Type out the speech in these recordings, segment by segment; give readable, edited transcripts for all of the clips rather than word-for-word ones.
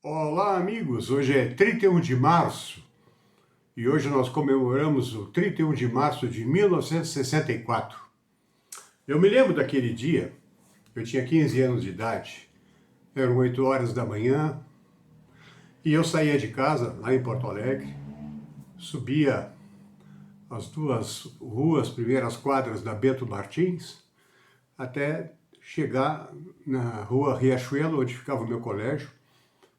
Olá, amigos! Hoje é 31 de março e hoje nós comemoramos o 31 de março de 1964. Eu me lembro daquele dia, eu tinha 15 anos de idade, eram 8 horas da manhã e eu saía de casa, lá em Porto Alegre, subia as duas ruas, primeiras quadras da Bento Martins, até chegar na rua Riachuelo, onde ficava o meu colégio,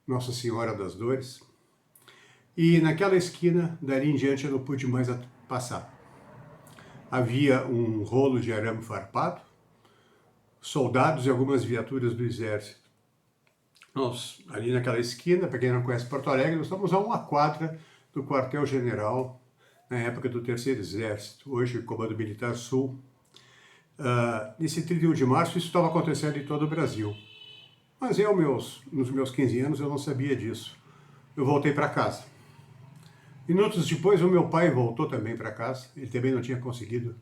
Nossa Senhora das Dores. E naquela esquina, dali em diante, eu não pude mais passar. Havia um rolo de arame farpado, soldados e algumas viaturas do exército. Nós, ali naquela esquina, para quem não conhece Porto Alegre, nós estamos a uma quadra do quartel-general, na época do Terceiro Exército, hoje Comando Militar Sul. Nesse 31 de março, isso estava acontecendo em todo o Brasil. Mas nos meus 15 anos, eu não sabia disso. Eu voltei para casa. Minutos depois, o meu pai voltou também para casa. Ele também não tinha conseguido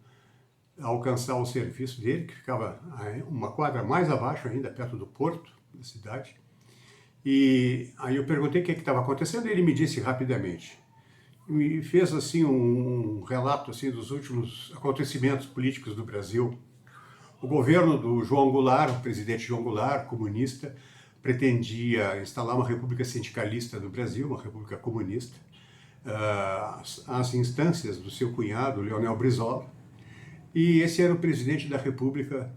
alcançar o serviço dele, que ficava uma quadra mais abaixo ainda, perto do porto da cidade. E aí eu perguntei o que estava acontecendo e ele me disse rapidamente. Me fez assim um relato assim dos últimos acontecimentos políticos do Brasil. O governo do João Goulart, o presidente João Goulart, comunista, pretendia instalar uma república sindicalista no Brasil, uma república comunista, às instâncias do seu cunhado, Leonel Brizola, e esse era o presidente da República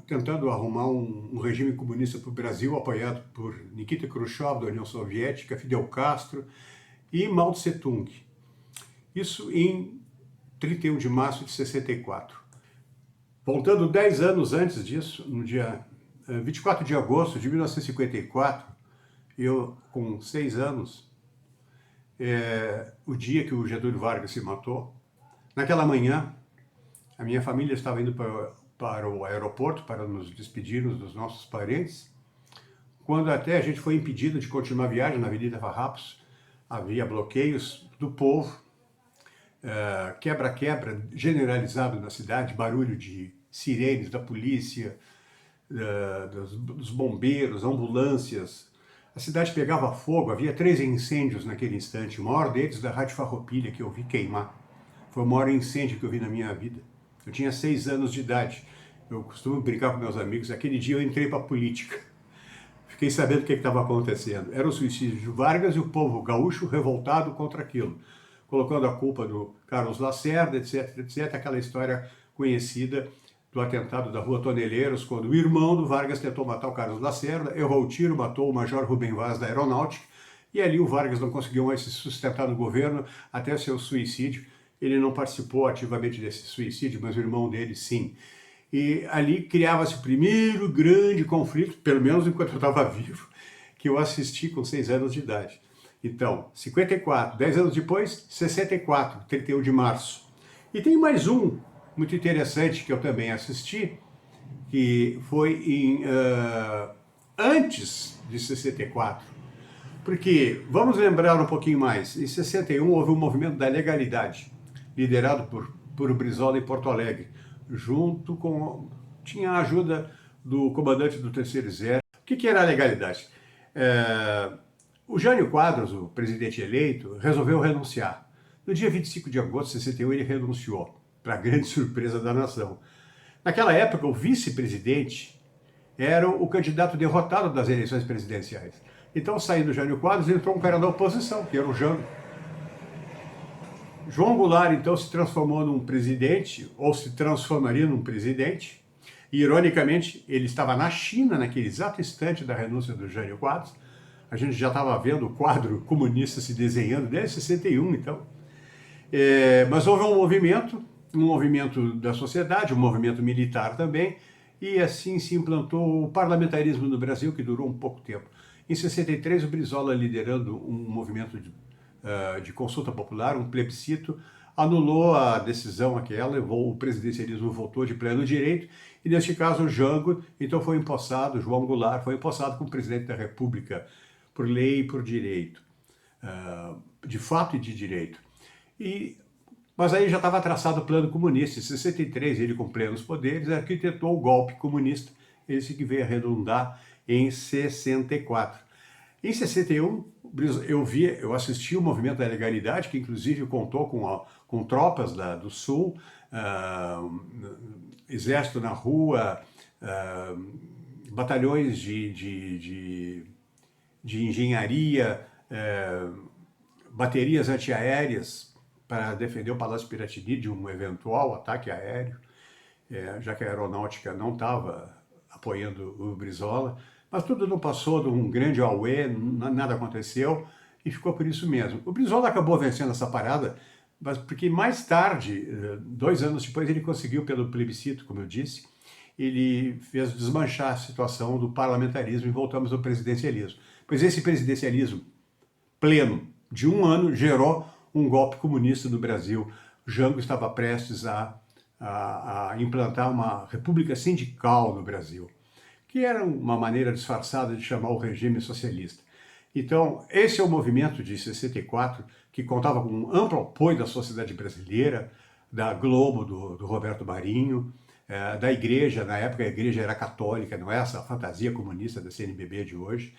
tentando arrumar um regime comunista para o Brasil, apoiado por Nikita Khrushchev, da União Soviética, Fidel Castro e Mao Tse-tung. Isso em 31 de março de 64. Voltando 10 anos antes disso, no dia 24 de agosto de 1954, eu, com 6 anos, o dia que o Getúlio Vargas se matou, naquela manhã, a minha família estava indo para o aeroporto para nos despedirmos dos nossos parentes, quando até a gente foi impedido de continuar a viagem na Avenida Farrapos. Havia bloqueios do povo, quebra-quebra generalizado na cidade, barulho de sirenes da polícia, dos bombeiros, ambulâncias. A cidade pegava fogo, havia 3 incêndios naquele instante, o maior deles da Rádio Farroupilha, que eu vi queimar. Foi o maior incêndio que eu vi na minha vida. Eu tinha 6 anos de idade. Eu costumo brincar com meus amigos. Aquele dia eu entrei para a política. Fiquei sabendo o que estava acontecendo. Era o suicídio de Vargas e o povo gaúcho revoltado contra aquilo, colocando a culpa do Carlos Lacerda, etc, etc. Aquela história conhecida do atentado da Rua Toneleiros, quando o irmão do Vargas tentou matar o Carlos Lacerda, errou o tiro, matou o Major Rubem Vaz da Aeronáutica, e ali o Vargas não conseguiu mais se sustentar no governo até seu suicídio. Ele não participou ativamente desse suicídio, mas o irmão dele sim. E ali criava-se o primeiro grande conflito, pelo menos enquanto eu estava vivo, que eu assisti com 6 anos de idade. Então, 54, 10 anos depois, 64, 31 de março. E tem mais um muito interessante que eu também assisti, que foi antes de 64. Porque, vamos lembrar um pouquinho mais, em 61 houve um movimento da legalidade, liderado por Brizola em Porto Alegre, junto com... tinha a ajuda do comandante do Terceiro Exército. O que era a legalidade? O Jânio Quadros, o presidente eleito, resolveu renunciar. No dia 25 de agosto de 61 ele renunciou, para grande surpresa da nação. Naquela época, o vice-presidente era o candidato derrotado das eleições presidenciais. Então, saindo o Jânio Quadros, entrou um cara da oposição, que era o Jango. João Goulart, então, se transformou num presidente, ou se transformaria num presidente, e, ironicamente, ele estava na China, naquele exato instante da renúncia do Jânio Quadros. A gente já estava vendo o quadro comunista se desenhando desde 61, então. Mas houve um movimento da sociedade, um movimento militar também, e assim se implantou o parlamentarismo no Brasil, que durou um pouco tempo. Em 63, o Brizola, liderando um movimento de consulta popular, um plebiscito, anulou a decisão aquela, o presidencialismo voltou de pleno direito, e neste caso o Jango, então foi empossado, João Goulart foi empossado como presidente da República, por lei e por direito, de fato e de direito. Mas aí já estava traçado o plano comunista. Em 63, ele com plenos poderes arquitetou o golpe comunista, esse que veio a redundar em 64. Em 61, eu assisti o movimento da legalidade, que inclusive contou com tropas do Sul, ah, exército na rua, ah, batalhões de engenharia, baterias antiaéreas para defender o Palácio Piratini de um eventual ataque aéreo, já que a aeronáutica não estava apoiando o Brizola. Mas tudo não passou de um grande auê, nada aconteceu e ficou por isso mesmo. O Brizola acabou vencendo essa parada, mas porque mais tarde, 2 anos depois, ele conseguiu, pelo plebiscito, como eu disse, ele fez desmanchar a situação do parlamentarismo e voltamos ao presidencialismo. Pois esse presidencialismo pleno de 1 ano gerou um golpe comunista no Brasil. Jango estava prestes a implantar uma república sindical no Brasil, que era uma maneira disfarçada de chamar o regime socialista. Então, esse é o movimento de 64, que contava com um amplo apoio da sociedade brasileira, da Globo, do Roberto Marinho, da igreja. Na época a igreja era católica, não é essa fantasia comunista da CNBB de hoje.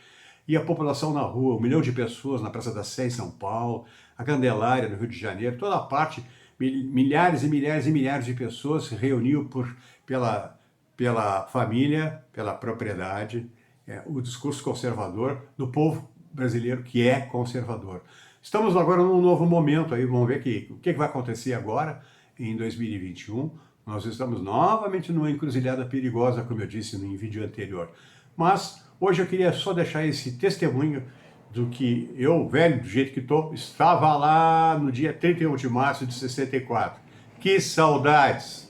E a população na rua, 1 milhão de pessoas na Praça da Sé em São Paulo, a Candelária no Rio de Janeiro, toda a parte, milhares e milhares e milhares de pessoas se reuniam pela família, pela propriedade, o discurso conservador do povo brasileiro, que é conservador. Estamos agora num novo momento aí, vamos ver o que vai acontecer agora, em 2021. Nós estamos novamente numa encruzilhada perigosa, como eu disse no vídeo anterior. Mas hoje eu queria só deixar esse testemunho do que eu, velho do jeito que estou, estava lá no dia 31 de março de 64. Que saudades!